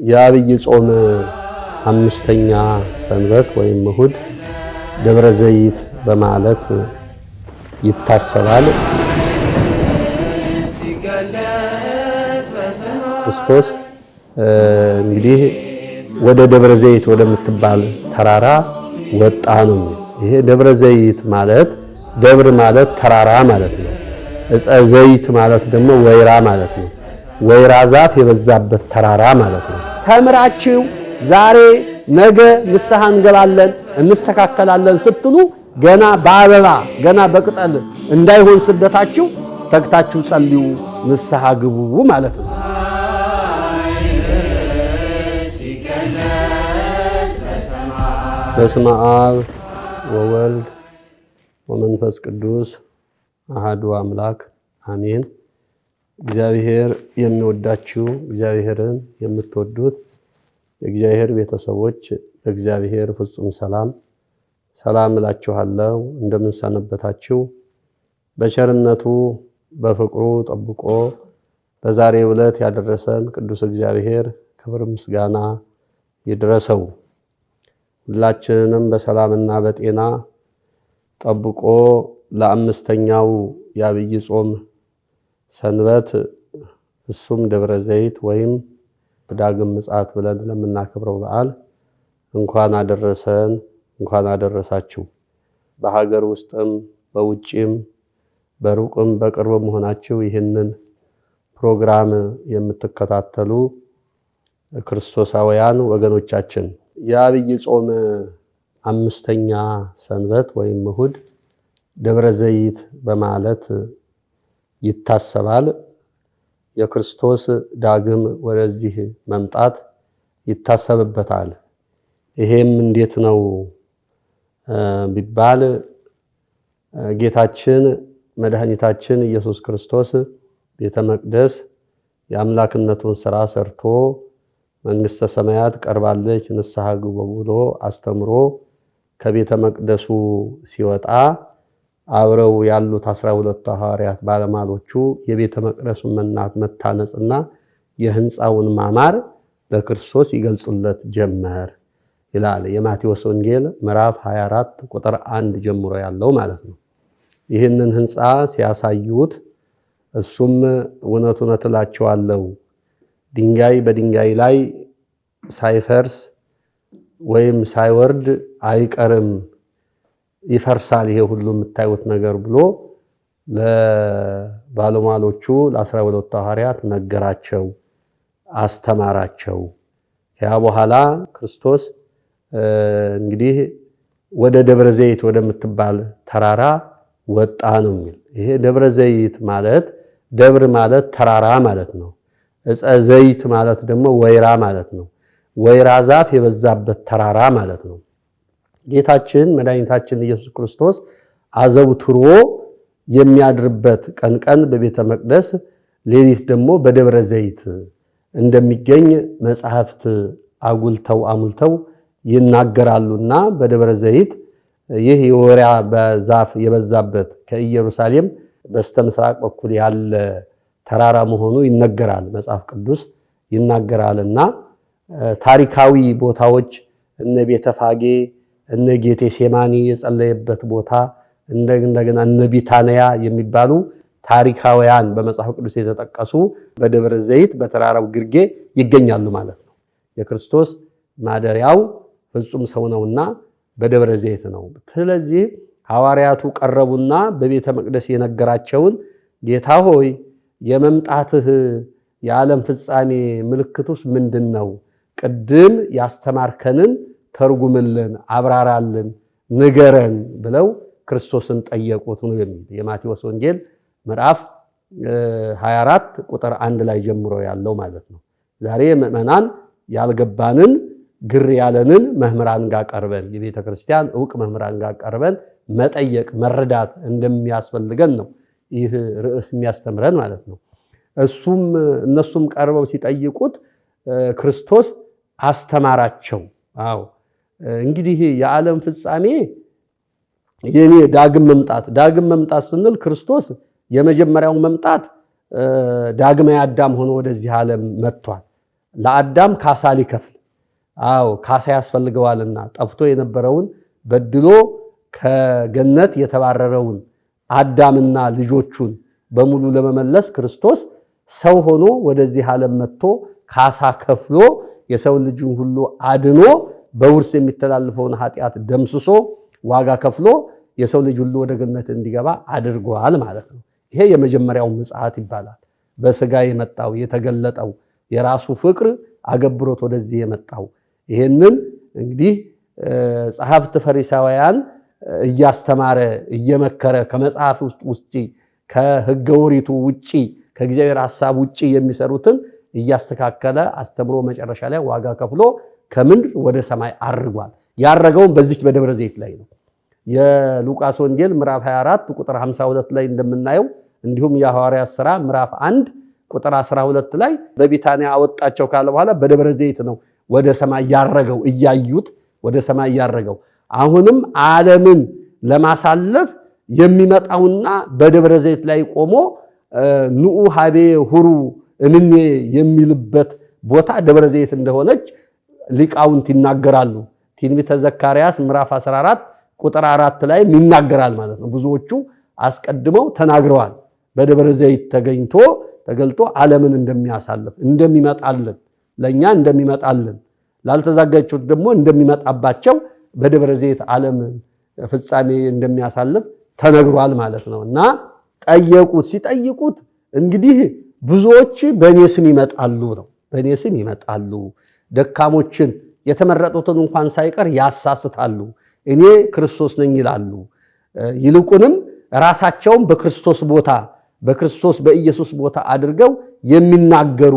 የአብይ ጾም አምስተኛ ሰንበት ወይም እሁድ ደብረ ዘይት በማለት ይታሰባል። ክርስቶስ እንግዲህ ወደ ደብረ ዘይት ወደምትባል ተራራ ወጣ ነው። ይሄ ደብረ ዘይት ማለት ደብር ማለት ተራራ ማለት ነው። ዕፀ ዘይት ማለት ደግሞ ወይራ ማለት ነው። ወይራ ዛፍ የበዛበት ተራራ ማለት ነው። ተምራችሁ ዛሬ ነገ ንስሐ እንገባለን እንስተካከላለን ስትሉ ገና በአበባ ገና በቅጠል እንዳይሆን ስደታችሁ ተግታችሁ ጸልዩ፣ ንስሐ ግቡ ማለት ነው። በስመ አብ ወወልድ ወመንፈስ ቅዱስ አሐዱ አምላክ አሜን። እግዚአብሔር የሚወዳችሁ እግዚአብሔርን የምትወዱት የእግዚአብሔር ቤተሰቦች በእግዚአብሔር ፍጹም ሰላም እላችኋለሁ። እንደምን ሰነበታችሁ? በቸርነቱ በፍቅሩ ጠብቆ በዛሬው ዕለት ያደረሰን ቅዱስ እግዚአብሔር ክብር ምስጋና ይድረሰው። ሁላችንንም በሰላምና በጤና ጠብቆ ለአምስተኛው የአብይ ጾም ሰንበት እሱም ደብረ ዘይት ወይም ዳግም ምጽአት ብለን ለምናከብረው በዓል እንኳን አደረሰን፣ እንኳን አደረሳችሁ። በሀገር ውስጥም በውጪም በሩቅም በቅርብም ሆናችሁ ይህንን ፕሮግራም የምትከታተሉ ክርስቶሳውያን ወገኖቻችን የአብይ ጾም አምስተኛ ሰንበት ወይም እሁድ ደብረ ዘይት በማለት ይታሰባል። የክርስቶስ ዳግም ወደዚህ መምጣት ይታሰብበታል። ይሄም እንዴት ነው ቢባል ጌታችን መድኃኒታችን ኢየሱስ ክርስቶስ ቤተ መቅደስ የአምላክነቱን ሥራ ሰርቶ መንግሥተ ሰማያት ቀርባለች ንስሐ ግቡ ብሎ አስተምሮ ከቤተ መቅደሱ ሲወጣ አብረው ያሉት 12 ሐዋርያት ባለሟሎቹ የቤተ መቅደሱን መታነጽና የሕንፃውን ማማር በክርስቶስ ይገልጹለት ጀመር ይላል የማቴዎስ ወንጌል ምዕራፍ 24 ቁጥር 1 ጀምሮ ያለው ማለት ነው። ይህንን ሕንፃ ሲያሳዩት እሱም እውነት እላችኋለሁ ድንጋይ በድንጋይ ላይ ሳይፈርስ ወይም ሳይወርድ አይቀርም፣ ይፈርሳል ይሄ ሁሉ የምታዩት ነገር ብሎ ለባለሟሎቹ ለ12 ሐዋርያት ነገራቸው፣ አስተማራቸው። ያ በኋላ ክርስቶስ እንግዲህ ወደ ደብረ ዘይት ወደምትባል ተራራ ወጣ ነው የሚል። ይሄ ደብረ ዘይት ማለት ደብር ማለት ተራራ ማለት ነው። ዕፀ ዘይት ማለት ደግሞ ወይራ ማለት ነው። ወይራ ዛፍ የበዛበት ተራራ ማለት ነው። ጌታችን መድኃኒታችን ኢየሱስ ክርስቶስ አዘውትሮ የሚያድርበት ቀን በቤተ መቅደስ ሌሊት ደግሞ በደብረ ዘይት እንደሚገኝ መጻሕፍት አሙልተው ይናገራሉና በደብረ ዘይት ይህ የወይራ ዛፍ የበዛበት ከኢየሩሳሌም በስተምስራቅ በኩል ያለ ተራራ መሆኑ ይነገራል፣ መጽሐፍ ቅዱስ ይናገራልና ታሪካዊ ቦታዎች እነ ቤተፋጌ እነ ጌቴሴማኒ የጸለየበት ቦታ እንደገና እነ ቢታንያ የሚባሉ ታሪካውያን በመጽሐፍ ቅዱስ የተጠቀሱ በደብረ ዘይት በተራራው ግርጌ ይገኛሉ ማለት ነው። የክርስቶስ ማደሪያው ፍጹም ሰው ነውና በደብረ ዘይት ነው። ስለዚህ ሐዋርያቱ ቀረቡና በቤተ መቅደስ የነገራቸውን ጌታ ሆይ የመምጣትህ የዓለም ፍጻሜ ምልክቱስ ምንድነው? ቅድም ያስተማርከንን ተርጉምልን፣ አብራራልን፣ ንገረን ብለው ክርስቶስን ጠየቁት ነው የሚል የማቴዎስ ወንጌል ምዕራፍ 24 ቁጥር 1 ላይ ጀምሮ ያለው ማለት ነው። ዛሬ ምዕመናን ያልገባንን ግር ያለንን መምህራን ጋር ቀርበን የቤተ ክርስቲያን ዕውቅ መምህራን ጋር ቀርበን መጠየቅ መረዳት እንደሚያስፈልገን ነው ይህ ርዕስ የሚያስተምረን ማለት ነው። እነሱም ቀርበው ሲጠይቁት ክርስቶስ አስተማራቸው። አዎ እንግዲህ የዓለም ፍጻሜ የኔ ዳግም መምጣት ስንል ክርስቶስ የመጀመሪያው መምጣት ዳግማዊ አዳም ሆኖ ወደዚህ ዓለም መጥቷል። ለአዳም ካሳ ሊከፍል ካሳ ያስፈልገዋልና ጠፍቶ የነበረውን በድሎ ከገነት የተባረረውን አዳምና ልጆቹን በሙሉ ለመመለስ ክርስቶስ ሰው ሆኖ ወደዚህ ዓለም መጥቶ ካሳ ከፍሎ የሰው ልጅን ሁሉ አድኖ በውርስ የሚተላለፈውን ኃጢአት ደምስሶ ዋጋ ከፍሎ የሰው ልጅ ሁሉ ወደ ገነት እንዲገባ አድርጓል ማለት ነው። ይሄ የመጀመሪያው ምጽአት ይባላል። በስጋ የመጣው የተገለጠው የራሱ ፍቅር አገብሮት ወደዚህ የመጣው ይሄንን እንግዲህ ጸሐፍት ፈሪሳውያን እያስተማረ እየመከረ ከመጽሐፍ ውጪ ከሕገ ኦሪቱ ውጪ ከእግዚአብሔር ሐሳብ ውጪ የሚሰሩትን እያስተካከለ አስተምሮ መጨረሻ ላይ ዋጋ ከፍሎ ከምድር ወደ ሰማይ አርጓል። ያረገውን በዚች በደብረ ዘይት ላይ ነው። የሉቃስ ወንጌል ምዕራፍ 24 ቁጥር 52 ላይ እንደምናየው እንዲሁም የሐዋርያት ሥራ ምዕራፍ 1 ቁጥር 12 ላይ በቢታንያ አወጣቸው ካለ በኋላ በደብረ ዘይት ነው ወደ ሰማይ ያረገው፣ እያዩት ወደ ሰማይ ያረገው። አሁንም ዓለምን ለማሳለፍ የሚመጣውና በደብረ ዘይት ላይ ቆሞ ንዑ ሀቤ ሁሩ እምኔ የሚልበት ቦታ ደብረ ዘይት እንደሆነች ሊቃውንት ይናገራሉ። ትንቢተ ዘካርያስ ምዕራፍ 14 ቁጥር 4 ላይ ይናገራል ማለት ነው። ብዙዎቹ አስቀድመው ተናግረዋል። በደብረ ዘይት ተገልጦ ዓለምን እንደሚያሳልፍ እንደሚመጣልን፣ ለኛ እንደሚመጣልን፣ ላልተዘጋጁት ደግሞ እንደሚመጣባቸው በደብረ ዘይት ዓለም ፍጻሜ እንደሚያሳልፍ ተነግሯል ማለት ነው። እና ጠየቁት። ሲጠይቁት እንግዲህ ብዙዎች በእኔ ስም ይመጣሉ ነው። በእኔ ስም ይመጣሉ፣ ደካሞችን የተመረጡትን እንኳን ሳይቀር ያሳስታሉ፣ እኔ ክርስቶስ ነኝ ይላሉ። ይልቁንም ራሳቸውን በክርስቶስ በኢየሱስ ቦታ አድርገው የሚናገሩ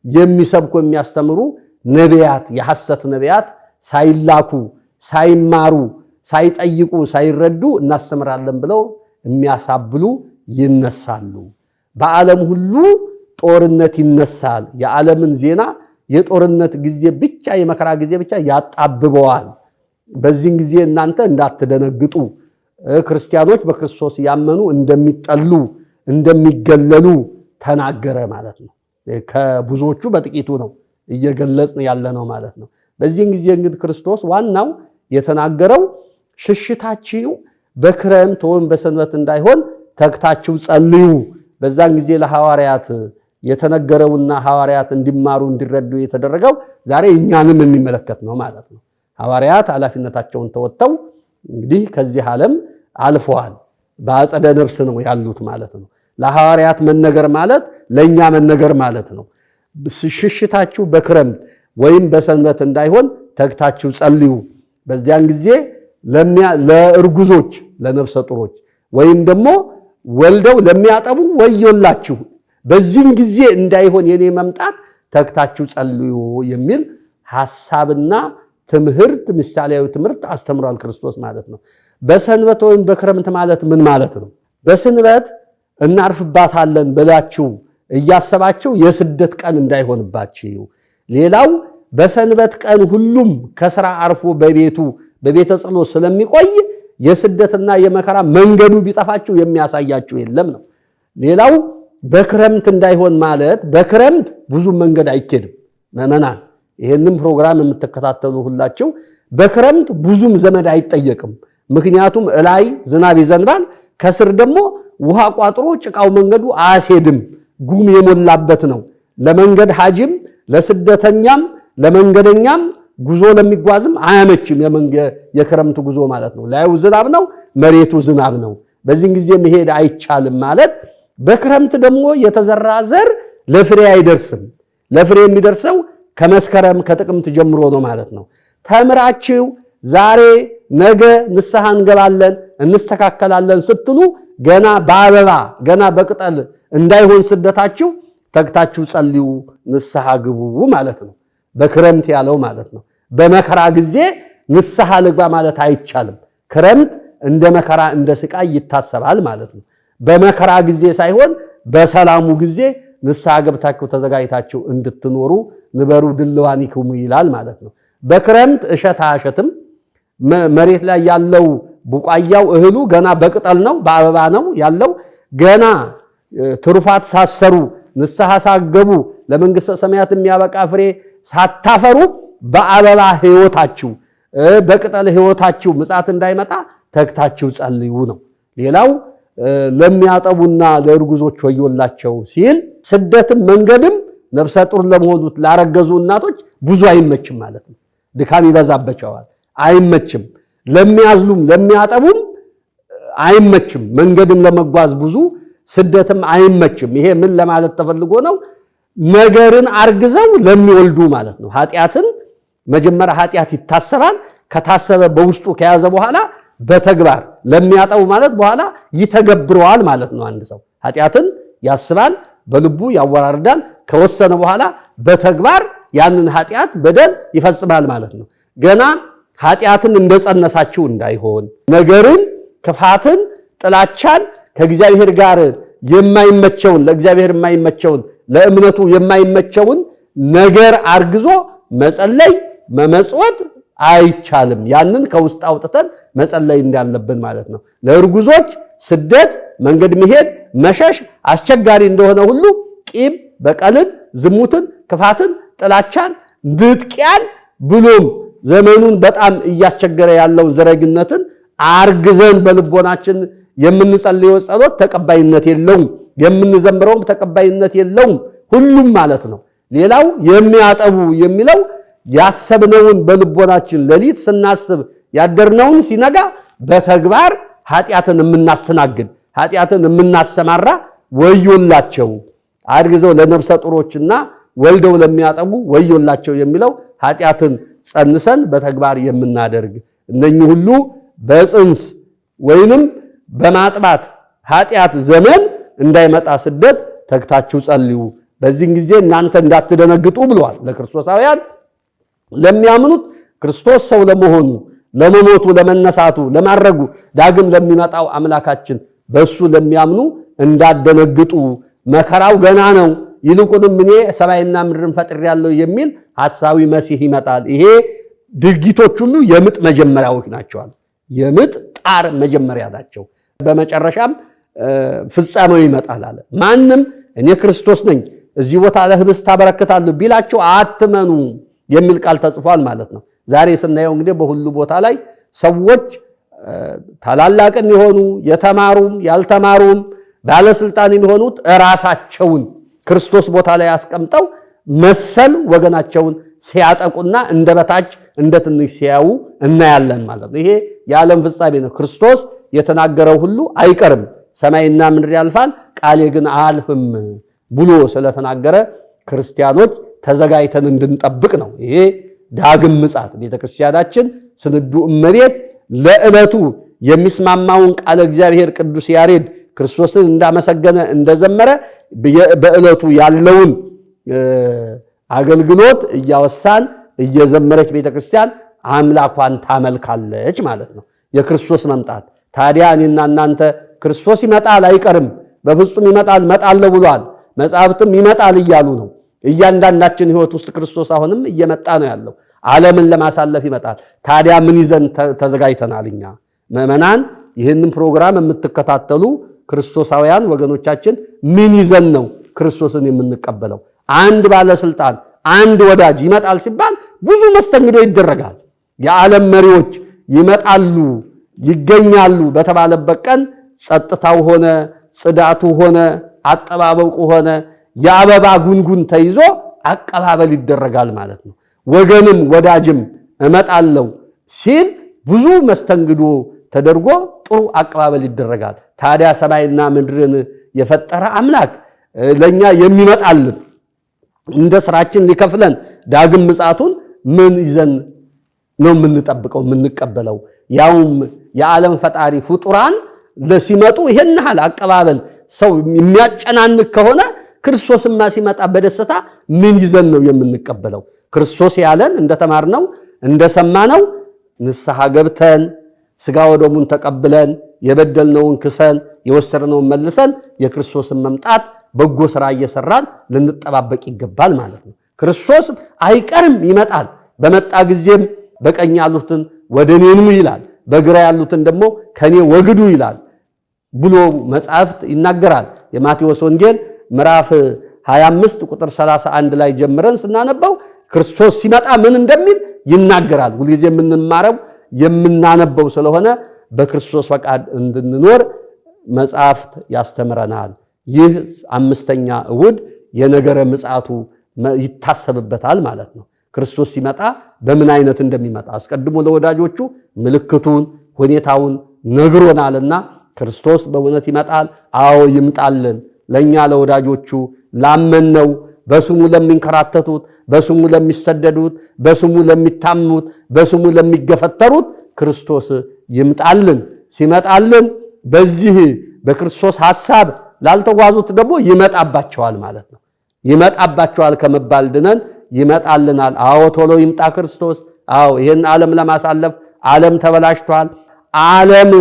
የሚሰብኩ የሚያስተምሩ ነቢያት፣ የሐሰት ነቢያት ሳይላኩ ሳይማሩ ሳይጠይቁ ሳይረዱ እናስተምራለን ብለው የሚያሳብሉ ይነሳሉ። በዓለም ሁሉ ጦርነት ይነሳል። የዓለምን ዜና የጦርነት ጊዜ ብቻ የመከራ ጊዜ ብቻ ያጣብበዋል። በዚህን ጊዜ እናንተ እንዳትደነግጡ፣ ክርስቲያኖች በክርስቶስ ያመኑ እንደሚጠሉ እንደሚገለሉ ተናገረ ማለት ነው። ከብዙዎቹ በጥቂቱ ነው እየገለጽን ያለ ነው ማለት ነው። በዚህን ጊዜ እንግዲህ ክርስቶስ ዋናው የተናገረው ሽሽታችሁ በክረምት ወይም በሰንበት እንዳይሆን ተግታችሁ ጸልዩ። በዛን ጊዜ ለሐዋርያት የተነገረውና ሐዋርያት እንዲማሩ እንዲረዱ የተደረገው ዛሬ እኛንም የሚመለከት ነው ማለት ነው። ሐዋርያት ኃላፊነታቸውን ተወጥተው እንግዲህ ከዚህ ዓለም አልፈዋል። በአጸደ ነፍስ ነው ያሉት ማለት ነው። ለሐዋርያት መነገር ማለት ለኛ መነገር ማለት ነው። ሽሽታችሁ በክረምት ወይም በሰንበት እንዳይሆን ተግታችሁ ጸልዩ። በዚያን ጊዜ ለእርጉዞች ለነፍሰ ጡሮች ወይም ደግሞ ወልደው ለሚያጠቡ ወዮላችሁ፣ በዚህን ጊዜ እንዳይሆን የኔ መምጣት ተግታችሁ ጸልዩ የሚል ሐሳብና ትምህርት ምሳሌያዊ ትምህርት አስተምሯል ክርስቶስ ማለት ነው። በሰንበት ወይም በክረምት ማለት ምን ማለት ነው? በሰንበት እናርፍባታለን ብላችሁ እያሰባችሁ የስደት ቀን እንዳይሆንባችሁ። ሌላው በሰንበት ቀን ሁሉም ከሥራ አርፎ በቤተ ጸሎት ስለሚቆይ የስደትና የመከራ መንገዱ ቢጠፋችሁ የሚያሳያችሁ የለም ነው። ሌላው በክረምት እንዳይሆን ማለት በክረምት ብዙ መንገድ አይኬድም። መመናን ይሄንን ፕሮግራም የምትከታተሉ ሁላችሁ በክረምት ብዙም ዘመድ አይጠየቅም። ምክንያቱም እላይ ዝናብ ይዘንባል፣ ከስር ደግሞ ውሃ ቋጥሮ ጭቃው መንገዱ አያስሄድም፣ ጉም የሞላበት ነው። ለመንገድ ሐጂም ለስደተኛም ለመንገደኛም ጉዞ ለሚጓዝም አያመችም። የክረምቱ ጉዞ ማለት ነው። ላዩ ዝናብ ነው፣ መሬቱ ዝናብ ነው። በዚህን ጊዜ መሄድ አይቻልም ማለት። በክረምት ደግሞ የተዘራ ዘር ለፍሬ አይደርስም። ለፍሬ የሚደርሰው ከመስከረም ከጥቅምት ጀምሮ ነው ማለት ነው። ተምራችሁ ዛሬ ነገ ንስሐ እንገባለን እንስተካከላለን ስትሉ ገና በአበባ ገና በቅጠል እንዳይሆን ስደታችሁ ተግታችሁ ጸልዩ፣ ንስሐ ግቡ ማለት ነው። በክረምት ያለው ማለት ነው። በመከራ ጊዜ ንስሐ ልግባ ማለት አይቻልም። ክረምት እንደ መከራ እንደ ስቃይ ይታሰባል ማለት ነው። በመከራ ጊዜ ሳይሆን በሰላሙ ጊዜ ንስሐ ገብታችሁ ተዘጋጅታችሁ እንድትኖሩ ንበሩ ድልዋኒክሙ ይላል ማለት ነው። በክረምት እሸት አያሸትም። መሬት ላይ ያለው ቡቃያው እህሉ ገና በቅጠል ነው በአበባ ነው ያለው። ገና ትሩፋት ሳሰሩ ንስሐ ሳገቡ ለመንግስተ ሰማያት የሚያበቃ ፍሬ ሳታፈሩ በአበባ ሕይወታችሁ በቅጠል ሕይወታችሁ ምጽአት እንዳይመጣ ተግታችሁ ጸልዩ ነው። ሌላው ለሚያጠቡና ለእርጉዞች ወዮላቸው ሲል ስደትም መንገድም ነፍሰ ጡር ለመሆኑት ላረገዙ እናቶች ብዙ አይመችም ማለት ነው። ድካም ይበዛባቸዋል፣ አይመችም። ለሚያዝሉም ለሚያጠቡም አይመችም። መንገድም ለመጓዝ ብዙ ስደትም አይመችም። ይሄ ምን ለማለት ተፈልጎ ነው? ነገርን አርግዘው ለሚወልዱ ማለት ነው። ኃጢአትን መጀመሪያ ኃጢአት ይታሰባል። ከታሰበ በውስጡ ከያዘ በኋላ በተግባር ለሚያጠቡ ማለት በኋላ ይተገብረዋል ማለት ነው። አንድ ሰው ኃጢአትን ያስባል፣ በልቡ ያወራርዳል። ከወሰነ በኋላ በተግባር ያንን ኃጢአት በደል ይፈጽማል ማለት ነው። ገና ኃጢአትን እንደጸነሳችሁ እንዳይሆን ነገርን፣ ክፋትን፣ ጥላቻን ከእግዚአብሔር ጋር የማይመቸውን ለእግዚአብሔር የማይመቸውን ለእምነቱ የማይመቸውን ነገር አርግዞ መጸለይ መመጽወት አይቻልም። ያንን ከውስጥ አውጥተን መጸለይ እንዳለብን ማለት ነው። ለእርጉዞች ስደት መንገድ መሄድ መሸሽ አስቸጋሪ እንደሆነ ሁሉ ቂም በቀልን፣ ዝሙትን፣ ክፋትን፣ ጥላቻን፣ ንጥቂያን ብሎም ዘመኑን በጣም እያስቸገረ ያለው ዘረግነትን አርግዘን በልቦናችን የምንጸልየው ጸሎት ተቀባይነት የለውም። የምንዘምረውም ተቀባይነት የለውም። ሁሉም ማለት ነው። ሌላው የሚያጠቡ የሚለው ያሰብነውን በልቦናችን ሌሊት ስናስብ ያደርነውን ሲነጋ በተግባር ኃጢአትን የምናስተናግድ ኃጢአትን የምናሰማራ ወዮላቸው። አርግዘው ለነፍሰ ጡሮችና ወልደው ለሚያጠቡ ወዮላቸው የሚለው ኃጢአትን ጸንሰን በተግባር የምናደርግ እነኚህ ሁሉ በጽንስ ወይንም በማጥባት ኃጢአት ዘመን እንዳይመጣ ስደት ተግታችሁ ጸልዩ። በዚህ ጊዜ እናንተ እንዳትደነግጡ ብለዋል። ለክርስቶሳውያን ለሚያምኑት ክርስቶስ ሰው ለመሆኑ ለመሞቱ፣ ለመነሳቱ፣ ለማረጉ ዳግም ለሚመጣው አምላካችን በሱ ለሚያምኑ እንዳትደነግጡ መከራው ገና ነው፣ ይልቁንም እኔ ሰማይና ምድርን ፈጥሬያለሁ የሚል ሐሳዊ መሲህ ይመጣል። ይሄ ድርጊቶች ሁሉ የምጥ መጀመሪያዎች ናቸው። የምጥ ጣር መጀመሪያ ናቸው። በመጨረሻም ፍጻሜው ይመጣል አለ። ማንም እኔ ክርስቶስ ነኝ እዚህ ቦታ ለህብስት ታበረክታለሁ ቢላችሁ አትመኑ የሚል ቃል ተጽፏል ማለት ነው። ዛሬ ስናየው እንግዲህ በሁሉ ቦታ ላይ ሰዎች ታላላቅም የሆኑ የተማሩም ያልተማሩም ባለስልጣን የሆኑት ራሳቸውን ክርስቶስ ቦታ ላይ አስቀምጠው መሰል ወገናቸውን ሲያጠቁና እንደበታች እንደ ትንሽ ሲያዩ እናያለን ማለት ነው። ይሄ የዓለም ፍጻሜ ነው። ክርስቶስ የተናገረው ሁሉ አይቀርም፣ ሰማይና ምድር ያልፋል ቃሌ ግን አያልፍም ብሎ ስለተናገረ ክርስቲያኖች ተዘጋጅተን እንድንጠብቅ ነው። ይሄ ዳግም ምጽአት ቤተክርስቲያናችን ስንዱ እመቤት ለዕለቱ የሚስማማውን ቃለ እግዚአብሔር ቅዱስ ያሬድ ክርስቶስን እንዳመሰገነ እንደዘመረ በዕለቱ ያለውን አገልግሎት እያወሳን እየዘመረች ቤተክርስቲያን አምላኳን ታመልካለች ማለት ነው። የክርስቶስ መምጣት ታዲያ እኔና እናንተ ክርስቶስ ይመጣል አይቀርም፣ በፍጹም ይመጣል መጣለው ብሏል። መጻሕፍትም ይመጣል እያሉ ነው። እያንዳንዳችን ሕይወት ውስጥ ክርስቶስ አሁንም እየመጣ ነው ያለው። ዓለምን ለማሳለፍ ይመጣል። ታዲያ ምን ይዘን ተዘጋጅተናል? እኛ ምዕመናን ይህንን ፕሮግራም የምትከታተሉ ክርስቶሳውያን ወገኖቻችን ምን ይዘን ነው ክርስቶስን የምንቀበለው? አንድ ባለስልጣን አንድ ወዳጅ ይመጣል ሲባል ብዙ መስተንግዶ ይደረጋል። የዓለም መሪዎች ይመጣሉ ይገኛሉ በተባለበት ቀን ጸጥታው ሆነ ጽዳቱ ሆነ አጠባበቁ ሆነ የአበባ ጉንጉን ተይዞ አቀባበል ይደረጋል ማለት ነው። ወገንም ወዳጅም እመጣለሁ ሲል ብዙ መስተንግዶ ተደርጎ ጥሩ አቀባበል ይደረጋል። ታዲያ ሰማይና ምድርን የፈጠረ አምላክ ለኛ የሚመጣልን እንደ ስራችን ሊከፍለን ዳግም ምጽአቱን ምን ይዘን ነው የምንጠብቀው የምንቀበለው? ያውም የዓለም ፈጣሪ ፍጡራን ለሲመጡ ይሄን ያህል አቀባበል ሰው የሚያጨናንቅ ከሆነ ክርስቶስማ ሲመጣ በደስታ ምን ይዘን ነው የምንቀበለው? ክርስቶስ ያለን እንደተማርነው እንደሰማነው ንስሐ ገብተን ስጋ ወደሙን ተቀብለን የበደልነውን ክሰን የወሰድነውን መልሰን የክርስቶስን መምጣት በጎ ሥራ እየሰራን ልንጠባበቅ ይገባል ማለት ነው። ክርስቶስ አይቀርም ይመጣል። በመጣ ጊዜም በቀኝ ያሉትን ወደ እኔ ኑ ይላል፣ በግራ ያሉትን ደግሞ ከኔ ወግዱ ይላል ብሎ መጽሐፍት ይናገራል። የማቴዎስ ወንጌል ምዕራፍ 25 ቁጥር 31 ላይ ጀምረን ስናነበው ክርስቶስ ሲመጣ ምን እንደሚል ይናገራል። ሁልጊዜ የምንማረው የምናነበው ስለሆነ በክርስቶስ ፈቃድ እንድንኖር መጽሐፍት ያስተምረናል። ይህ 5ኛ እሁድ የነገረ ምጽአቱ ይታሰብበታል ማለት ነው። ክርስቶስ ሲመጣ በምን አይነት እንደሚመጣ አስቀድሞ ለወዳጆቹ ምልክቱን ሁኔታውን ነግሮናልና ክርስቶስ በእውነት ይመጣል። አዎ ይምጣልን። ለኛ ለወዳጆቹ ላመነው በስሙ ለሚንከራተቱት በስሙ ለሚሰደዱት በስሙ ለሚታሙት በስሙ ለሚገፈተሩት ክርስቶስ ይምጣልን። ሲመጣልን በዚህ በክርስቶስ ሐሳብ ላልተጓዙት ደግሞ ይመጣባቸዋል ማለት ነው። ይመጣባቸዋል ከመባል ድነን ይመጣልናል። አዎ ቶሎ ይምጣ ክርስቶስ። አዎ ይሄን ዓለም ለማሳለፍ ዓለም ተበላሽቷል። ዓለም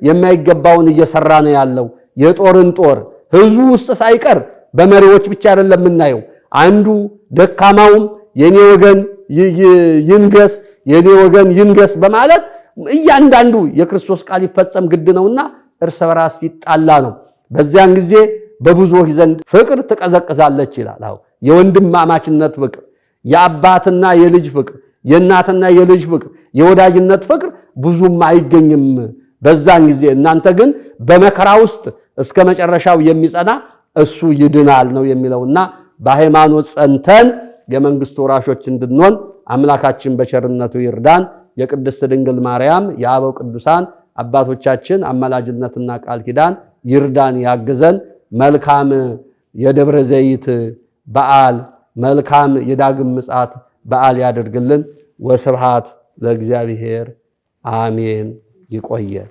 የማይገባውን እየሰራ ነው ያለው። የጦርን ጦር ህዝቡ ውስጥ ሳይቀር በመሪዎች ብቻ አይደለም የምናየው። አንዱ ደካማውም የኔ ወገን ይንገስ የኔ ወገን ይንገስ በማለት እያንዳንዱ የክርስቶስ ቃል ይፈጸም ግድ ነውና እርስ በራስ ይጣላ ነው። በዚያን ጊዜ በብዙዎች ዘንድ ፍቅር ትቀዘቅዛለች ይላል። አዎ የወንድማማችነት ፍቅር፣ የአባትና የልጅ ፍቅር፣ የእናትና የልጅ ፍቅር፣ የወዳጅነት ፍቅር ብዙም አይገኝም በዛን ጊዜ። እናንተ ግን በመከራ ውስጥ እስከ መጨረሻው የሚጸና እሱ ይድናል ነው የሚለውና በሃይማኖት ጸንተን የመንግስቱ ወራሾች እንድንሆን አምላካችን በቸርነቱ ይርዳን። የቅድስት ድንግል ማርያም የአበው ቅዱሳን አባቶቻችን አማላጅነትና ቃል ኪዳን ይርዳን ያግዘን። መልካም የደብረ ዘይት በዓል መልካም የዳግም ምጽአት በዓል ያድርግልን። ወስብሐት ለእግዚአብሔር አሜን። ይቆየን።